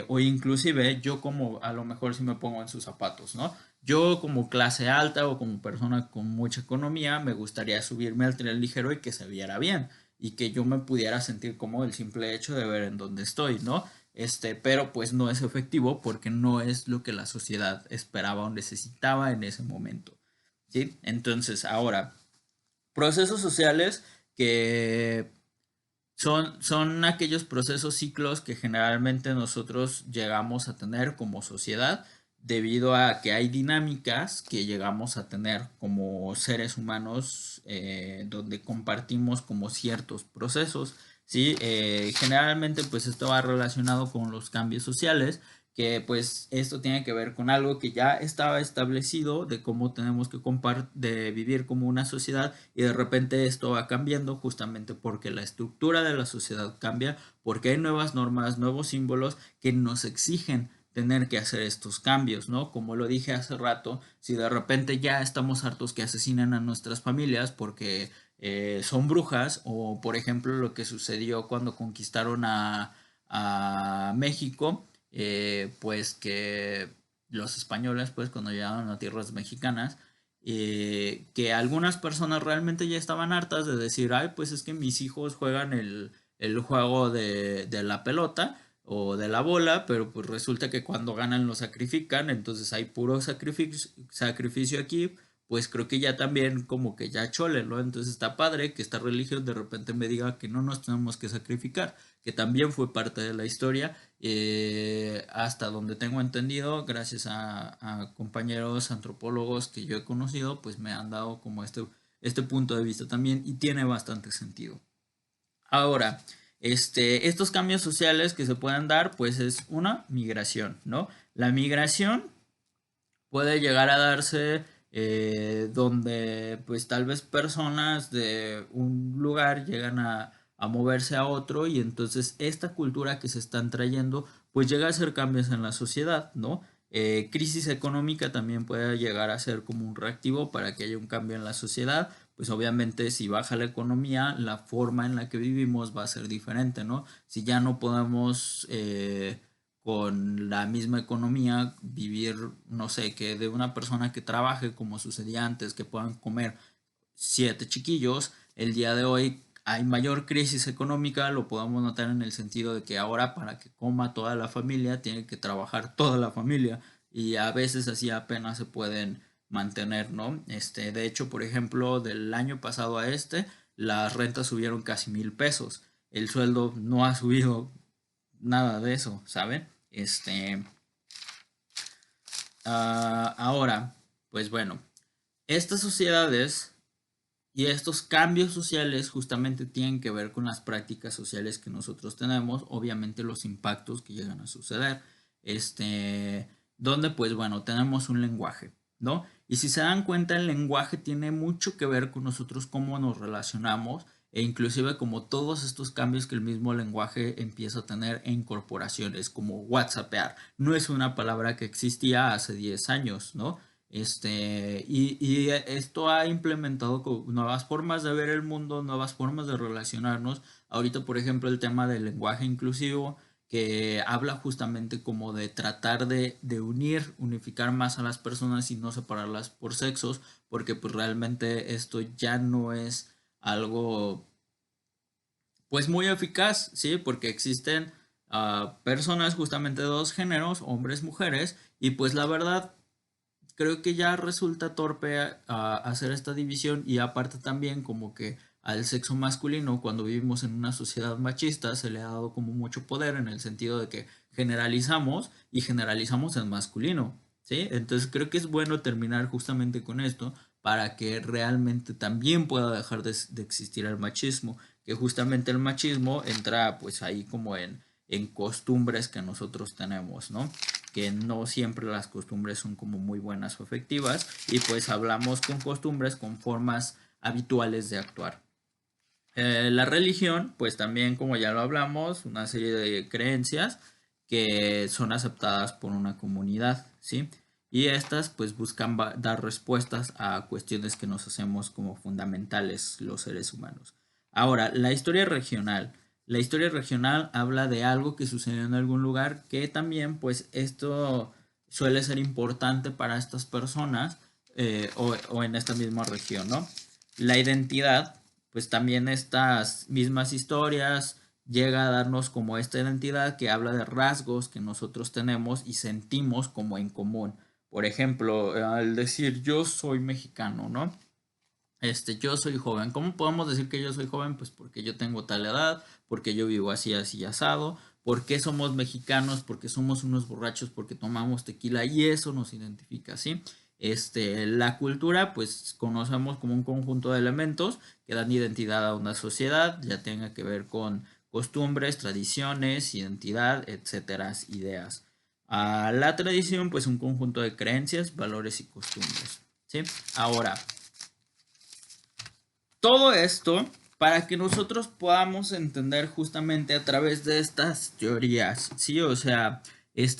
O inclusive yo como a lo mejor si me pongo en sus zapatos, ¿no? Yo como clase alta o como persona con mucha economía me gustaría subirme al tren ligero y que se viera bien y que yo me pudiera sentir como el simple hecho de ver en dónde estoy, ¿no? Pero pues no es efectivo porque no es lo que la sociedad esperaba o necesitaba en ese momento, ¿sí? Entonces, ahora, procesos sociales que son aquellos procesos, ciclos que generalmente nosotros llegamos a tener como sociedad debido a que hay dinámicas que llegamos a tener como seres humanos donde compartimos como ciertos procesos, ¿sí? Generalmente pues esto va relacionado con los cambios sociales que pues esto tiene que ver con algo que ya estaba establecido de cómo tenemos que de vivir como una sociedad y de repente esto va cambiando justamente porque la estructura de la sociedad cambia, porque hay nuevas normas, nuevos símbolos que nos exigen tener que hacer estos cambios, ¿no? Como lo dije hace rato, si de repente ya estamos hartos que asesinen a nuestras familias porque son brujas, o por ejemplo lo que sucedió cuando conquistaron a México, pues que los españoles, pues cuando llegaron a tierras mexicanas, que algunas personas realmente ya estaban hartas de decir, ay, pues es que mis hijos juegan el juego de la pelota o de la bola, pero pues resulta que cuando ganan lo sacrifican, entonces hay puro sacrificio aquí, pues creo que ya también como que ya chole, ¿no? Entonces está padre que esta religión de repente me diga que no nos tenemos que sacrificar, que también fue parte de la historia, hasta donde tengo entendido, gracias a compañeros antropólogos que yo he conocido, pues me han dado como este punto de vista también y tiene bastante sentido. Ahora, estos cambios sociales que se pueden dar, pues es una migración, ¿no? La migración puede llegar a darse donde pues tal vez personas de un lugar llegan a moverse a otro y entonces esta cultura que se están trayendo pues llega a hacer cambios en la sociedad, ¿no? Crisis económica también puede llegar a ser como un reactivo para que haya un cambio en la sociedad, pues obviamente si baja la economía, la forma en la que vivimos va a ser diferente, ¿no? Si ya no podemos con la misma economía vivir, no sé, que de una persona que trabaje como sucedía antes, que puedan comer 7 chiquillos, el día de hoy hay mayor crisis económica, lo podemos notar en el sentido de que ahora para que coma toda la familia tiene que trabajar toda la familia y a veces así apenas se pueden mantener, ¿no? De hecho, por ejemplo, del año pasado a las rentas subieron casi 1,000 pesos. El sueldo no ha subido nada de eso, ¿saben? Este, ahora, pues bueno, estas sociedades y estos cambios sociales justamente tienen que ver con las prácticas sociales que nosotros tenemos, obviamente los impactos que llegan a suceder, este, donde pues bueno, tenemos un lenguaje, ¿no? Y si se dan cuenta, el lenguaje tiene mucho que ver con nosotros cómo nos relacionamos e inclusive como todos estos cambios que el mismo lenguaje empieza a tener e incorporaciones, como WhatsAppear. No es una palabra que existía hace 10 años, ¿no? Y esto ha implementado nuevas formas de ver el mundo, nuevas formas de relacionarnos. Ahorita, por ejemplo, el tema del lenguaje inclusivo, que habla justamente como de tratar de unificar más a las personas y no separarlas por sexos, porque pues realmente esto ya no es algo pues muy eficaz, ¿sí? Porque existen personas justamente de dos géneros, hombres, mujeres, y pues la verdad creo que ya resulta torpe hacer esta división y aparte también como que al sexo masculino cuando vivimos en una sociedad machista se le ha dado como mucho poder en el sentido de que generalizamos y generalizamos en masculino, ¿sí? Entonces creo que es bueno terminar justamente con esto para que realmente también pueda dejar de existir el machismo, que justamente el machismo entra pues ahí como en costumbres que nosotros tenemos, ¿no? Que no siempre las costumbres son como muy buenas o efectivas y pues hablamos con costumbres, con formas habituales de actuar. La religión, pues también como ya lo hablamos, una serie de creencias que son aceptadas por una comunidad, ¿sí? Y estas pues buscan dar respuestas a cuestiones que nos hacemos como fundamentales los seres humanos. Ahora, la historia regional. La historia regional habla de algo que sucedió en algún lugar que también pues esto suele ser importante para estas personas o en esta misma región, ¿no? La identidad, pues también estas mismas historias llega a darnos como esta identidad que habla de rasgos que nosotros tenemos y sentimos como en común. Por ejemplo, al decir yo soy mexicano, ¿no? Yo soy joven. ¿Cómo podemos decir que yo soy joven? Pues porque yo tengo tal edad, porque yo vivo así, así asado. ¿Por qué somos mexicanos? Porque somos unos borrachos, porque tomamos tequila y eso nos identifica, ¿sí? La cultura, pues conocemos como un conjunto de elementos que dan identidad a una sociedad, ya tenga que ver con costumbres, tradiciones, identidad, etcétera, ideas. A la tradición, pues un conjunto de creencias, valores y costumbres, ¿sí? Ahora, todo esto para que nosotros podamos entender justamente a través de estas teorías, ¿sí? O sea,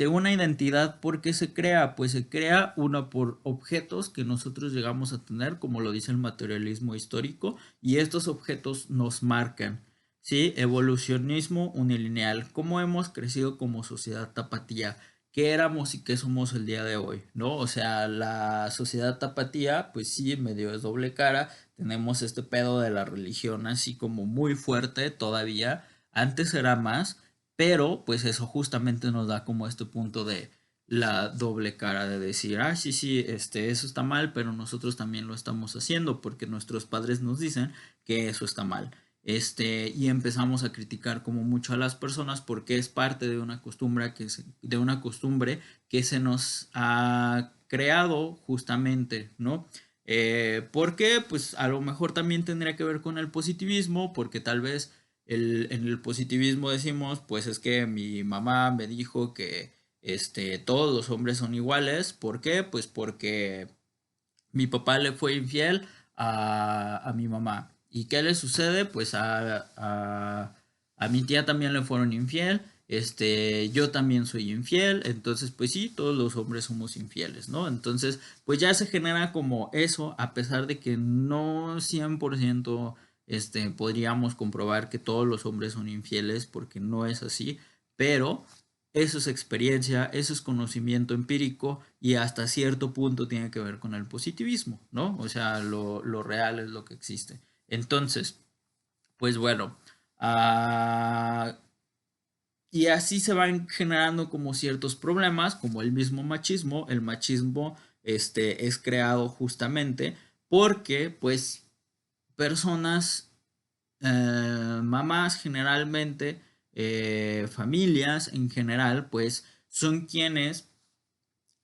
una identidad, ¿por qué se crea? Pues se crea una por objetos que nosotros llegamos a tener, como lo dice el materialismo histórico, y estos objetos nos marcan, ¿sí? Evolucionismo unilineal, cómo hemos crecido como sociedad tapatía, qué éramos y qué somos el día de hoy, ¿no? O sea, la sociedad tapatía, pues sí, medio es doble cara, tenemos este pedo de la religión así como muy fuerte todavía. Antes era más, pero pues eso justamente nos da como este punto de la doble cara de decir, ah, sí, sí, eso está mal, pero nosotros también lo estamos haciendo porque nuestros padres nos dicen que eso está mal. Y empezamos a criticar como mucho a las personas porque es parte de una costumbre de una costumbre que se nos ha creado justamente, ¿no? Porque pues a lo mejor también tendría que ver con el positivismo, porque tal vez en el positivismo decimos, pues es que mi mamá me dijo que todos los hombres son iguales. ¿Por qué? Pues porque mi papá le fue infiel a mi mamá. ¿Y qué le sucede? Pues a mi tía también le fueron infiel. Yo también soy infiel. Entonces, pues sí, todos los hombres somos infieles, ¿no? Entonces, pues ya se genera como eso, a pesar de que no 100% podríamos comprobar que todos los hombres son infieles, porque no es así, pero eso es experiencia, eso es conocimiento empírico y hasta cierto punto tiene que ver con el positivismo, ¿no? O sea, lo real es lo que existe. Entonces, pues bueno, ah, y así se van generando como ciertos problemas, como el mismo machismo. El machismo es creado justamente porque, pues, personas mamás generalmente, familias en general, pues son quienes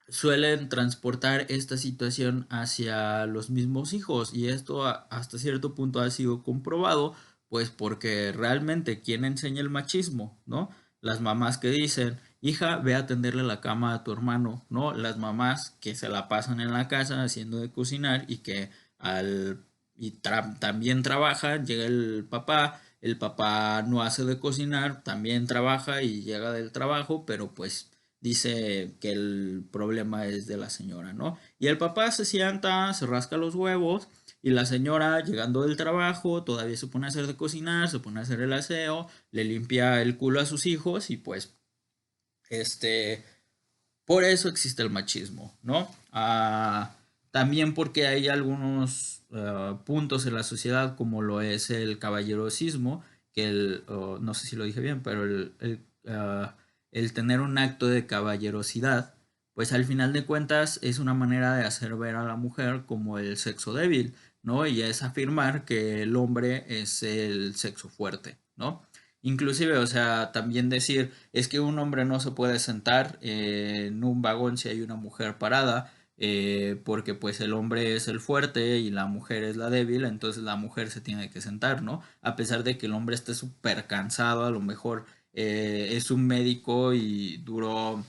suelen transportar esta situación hacia los mismos hijos y esto hasta cierto punto ha sido comprobado, pues porque realmente quien enseña el machismo, ¿no? Las mamás que dicen, hija, ve a tenderle la cama a tu hermano, ¿no? Las mamás que se la pasan en la casa haciendo de cocinar y que también trabajan, llega el papá no hace de cocinar, también trabaja y llega del trabajo, pero pues dice que el problema es de la señora, ¿no? Y el papá se sienta, se rasca los huevos y la señora llegando del trabajo todavía se pone a hacer de cocinar, se pone a hacer el aseo, le limpia el culo a sus hijos y pues este por eso existe el machismo, ¿no? También porque hay algunos puntos en la sociedad, como lo es el caballerosismo, que no sé si lo dije bien, pero el tener un acto de caballerosidad, pues al final de cuentas es una manera de hacer ver a la mujer como el sexo débil, ¿no? Y es afirmar que el hombre es el sexo fuerte, ¿no? Inclusive, o sea, también decir, es que un hombre no se puede sentar en un vagón si hay una mujer parada, porque pues el hombre es el fuerte y la mujer es la débil, entonces la mujer se tiene que sentar, ¿no? A pesar de que el hombre esté súper cansado, a lo mejor es un médico y duró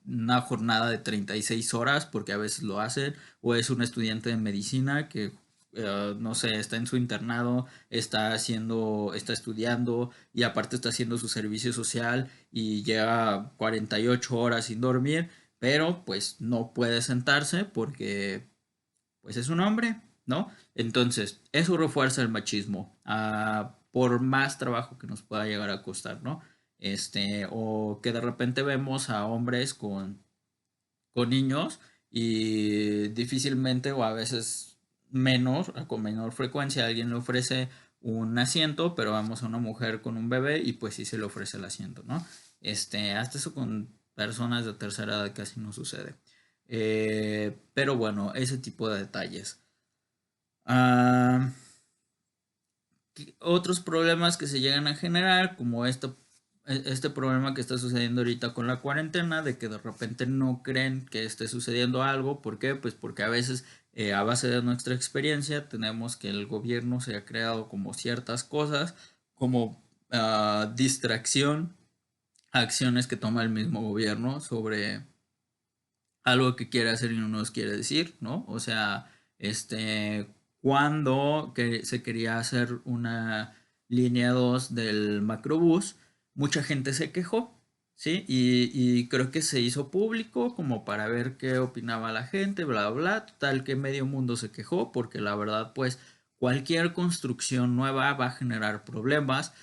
una jornada de 36 horas, porque a veces lo hacen, o es un estudiante de medicina que, no sé, está en su internado, está estudiando y aparte está haciendo su servicio social y lleva 48 horas sin dormir, pero pues no puede sentarse porque pues es un hombre, ¿no? Entonces, eso refuerza el machismo, por más trabajo que nos pueda llegar a costar, ¿no? O que de repente vemos a hombres con niños y difícilmente o a veces con menor frecuencia alguien le ofrece un asiento, pero vamos a una mujer con un bebé y pues sí se le ofrece el asiento, ¿no? Hasta eso con personas de tercera edad casi no sucede. Pero bueno, ese tipo de detalles. Ah, Otros problemas que se llegan a generar, como este problema que está sucediendo ahorita con la cuarentena, de que de repente no creen que esté sucediendo algo. ¿Por qué? Pues porque a veces, a base de nuestra experiencia, tenemos que el gobierno se ha creado como ciertas cosas, como distracción, acciones que toma el mismo gobierno sobre algo que quiere hacer y no nos quiere decir, ¿no? O sea, cuando que se quería hacer una línea 2 del macrobús, mucha gente se quejó, ¿sí? Y creo que se hizo público como para ver qué opinaba la gente, bla, bla, tal que medio mundo se quejó, porque la verdad, pues, cualquier construcción nueva va a generar problemas.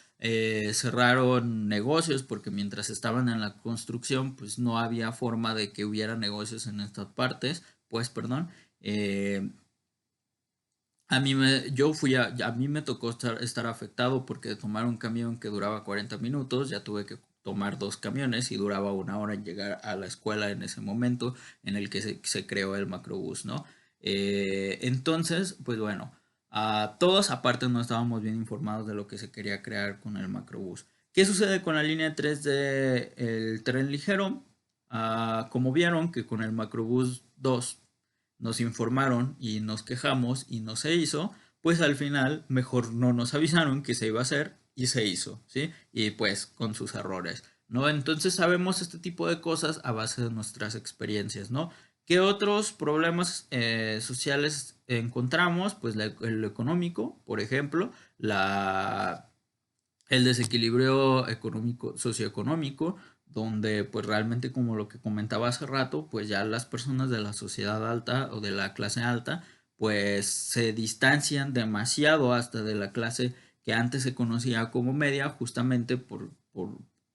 Cerraron negocios porque mientras estaban en la construcción pues no había forma de que hubiera negocios en estas partes, pues perdón. eh, a mí me tocó estar afectado porque de tomar un camión que duraba 40 minutos, ya tuve que tomar dos camiones y duraba una hora en llegar a la escuela en ese momento en el que se creó el macrobús, ¿no? Entonces, pues bueno, todos aparte no estábamos bien informados de lo que se quería crear con el macrobús. ¿Qué sucede con la línea 3 del tren ligero? Como vieron que con el macrobús 2 nos informaron y nos quejamos y no se hizo, pues al final mejor no nos avisaron que se iba a hacer y se hizo, ¿sí? Y pues con sus errores, ¿no? Entonces sabemos este tipo de cosas a base de nuestras experiencias, ¿no? ¿Qué otros problemas sociales encontramos? Pues el económico, por ejemplo, el desequilibrio económico, socioeconómico, donde pues realmente como lo que comentaba hace rato, pues ya las personas de la sociedad alta o de la clase alta, pues se distancian demasiado hasta de la clase que antes se conocía como media, justamente por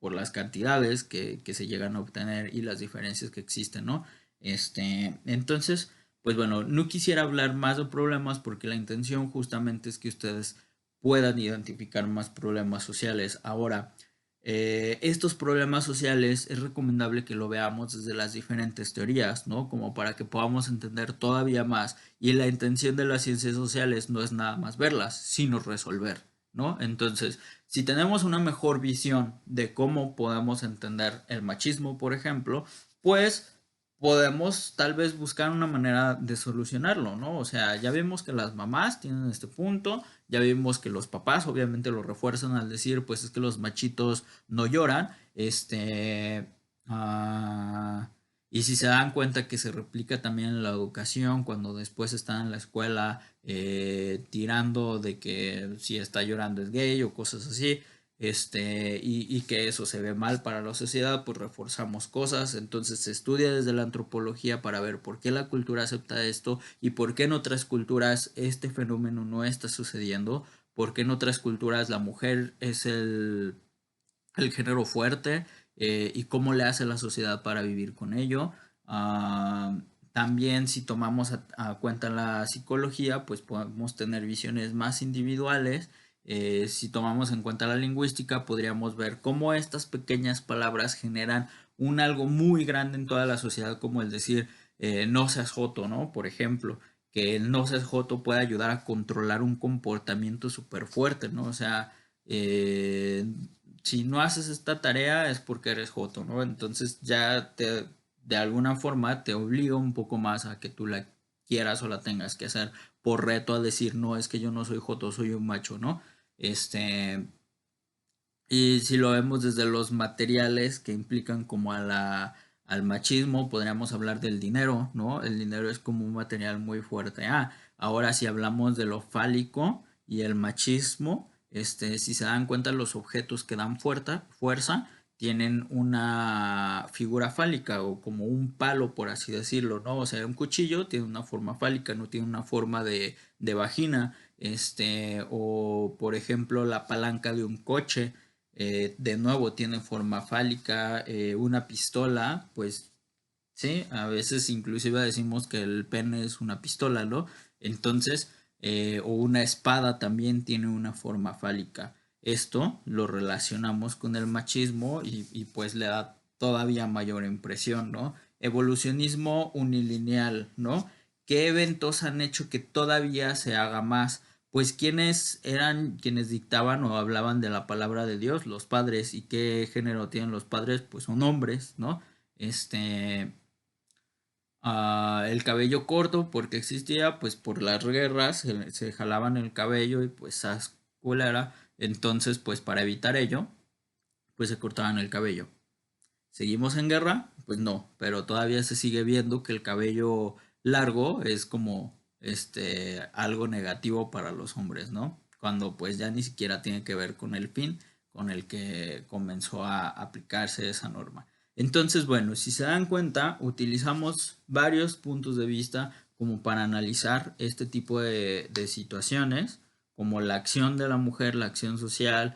las cantidades que se llegan a obtener y las diferencias que existen, ¿no? Entonces, pues bueno, no quisiera hablar más de problemas porque la intención justamente es que ustedes puedan identificar más problemas sociales. Ahora, estos problemas sociales es recomendable que lo veamos desde las diferentes teorías, ¿no? Como para que podamos entender todavía más. Y la intención de las ciencias sociales no es nada más verlas, sino resolver. ¿no? Entonces, si tenemos una mejor visión de cómo podemos entender el machismo, por ejemplo, pues podemos tal vez buscar una manera de solucionarlo, ¿no? O sea, ya vimos que las mamás tienen este punto, ya vimos que los papás obviamente lo refuerzan al decir, pues es que los machitos no lloran, ah, y si se dan cuenta que se replica también en la educación, cuando después están en la escuela tirando de que si está llorando es gay o cosas así, y que eso se ve mal para la sociedad, pues reforzamos cosas. Entonces se estudia desde la antropología para ver por qué la cultura acepta esto y por qué en otras culturas este fenómeno no está sucediendo, por qué en otras culturas la mujer es el género fuerte, y cómo le hace la sociedad para vivir con ello. También si tomamos a cuenta la psicología, pues podemos tener visiones más individuales. Si tomamos en cuenta la lingüística, podríamos ver cómo estas pequeñas palabras generan un algo muy grande en toda la sociedad, como el decir no seas joto, ¿no? Por ejemplo, que el no seas joto puede ayudar a controlar un comportamiento súper fuerte, ¿no? O sea, eh, si no haces esta tarea es porque eres joto, ¿no? Entonces ya de alguna forma te obliga un poco más a que tú la quieras o la tengas que hacer por reto a decir, no, es que yo no soy joto, soy un macho, ¿no? Este, y si lo vemos desde los materiales que implican como al machismo, podríamos hablar del dinero, ¿no? El dinero es como un material muy fuerte. Ahora si hablamos de lo fálico y el machismo, si se dan cuenta los objetos que dan fuerza tienen una figura fálica o como un palo, por así decirlo, ¿no? O sea, un cuchillo tiene una forma fálica, no tiene una forma de vagina, o por ejemplo la palanca de un coche, de nuevo tiene forma fálica, una pistola, pues sí, a veces inclusive decimos que el pene es una pistola, ¿no? Entonces, o una espada también tiene una forma fálica. Esto lo relacionamos con el machismo y pues le da todavía mayor impresión, ¿no? Evolucionismo unilineal, ¿no? ¿Qué eventos han hecho que todavía se haga más? Pues quienes eran quienes dictaban o hablaban de la palabra de Dios, los padres, y qué género tienen los padres, pues son hombres, ¿no? Este, el cabello corto, porque existía, pues por las guerras se jalaban el cabello y pues era. Entonces, pues para evitar ello, pues se cortaban el cabello. ¿Seguimos en guerra? Pues no, pero todavía se sigue viendo que el cabello largo es como algo negativo para los hombres, ¿no? Cuando pues ya ni siquiera tiene que ver con el fin con el que comenzó a aplicarse esa norma. Entonces, bueno, si se dan cuenta, utilizamos varios puntos de vista como para analizar este tipo de situaciones, como la acción de la mujer, la acción social,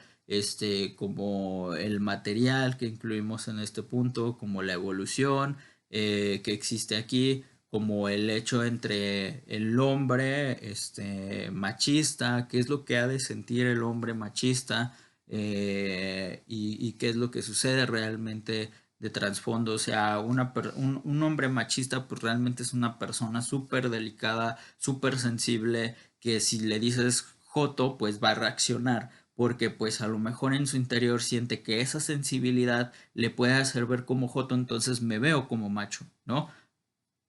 como el material que incluimos en este punto, como la evolución que existe aquí, como el hecho entre el hombre machista, qué es lo que ha de sentir el hombre machista, y qué es lo que sucede realmente de trasfondo. O sea, un hombre machista pues realmente es una persona súper delicada, súper sensible, que si le dices joto pues va a reaccionar porque pues a lo mejor en su interior siente que esa sensibilidad le puede hacer ver como joto, entonces me veo como macho, ¿no?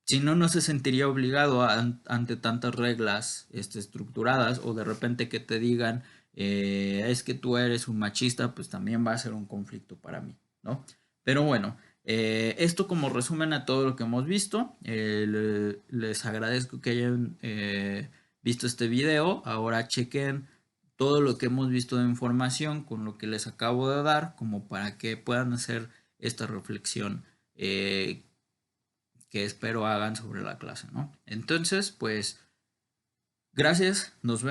Si no, no se sentiría obligado ante tantas reglas estructuradas, o de repente que te digan es que tú eres un machista, pues también va a ser un conflicto para mí, ¿no? Pero bueno, esto como resumen a todo lo que hemos visto. Les agradezco que hayan visto este video. Ahora chequen todo lo que hemos visto de información con lo que les acabo de dar, como para que puedan hacer esta reflexión que espero hagan sobre la clase, ¿no? Entonces, pues, gracias, nos vemos.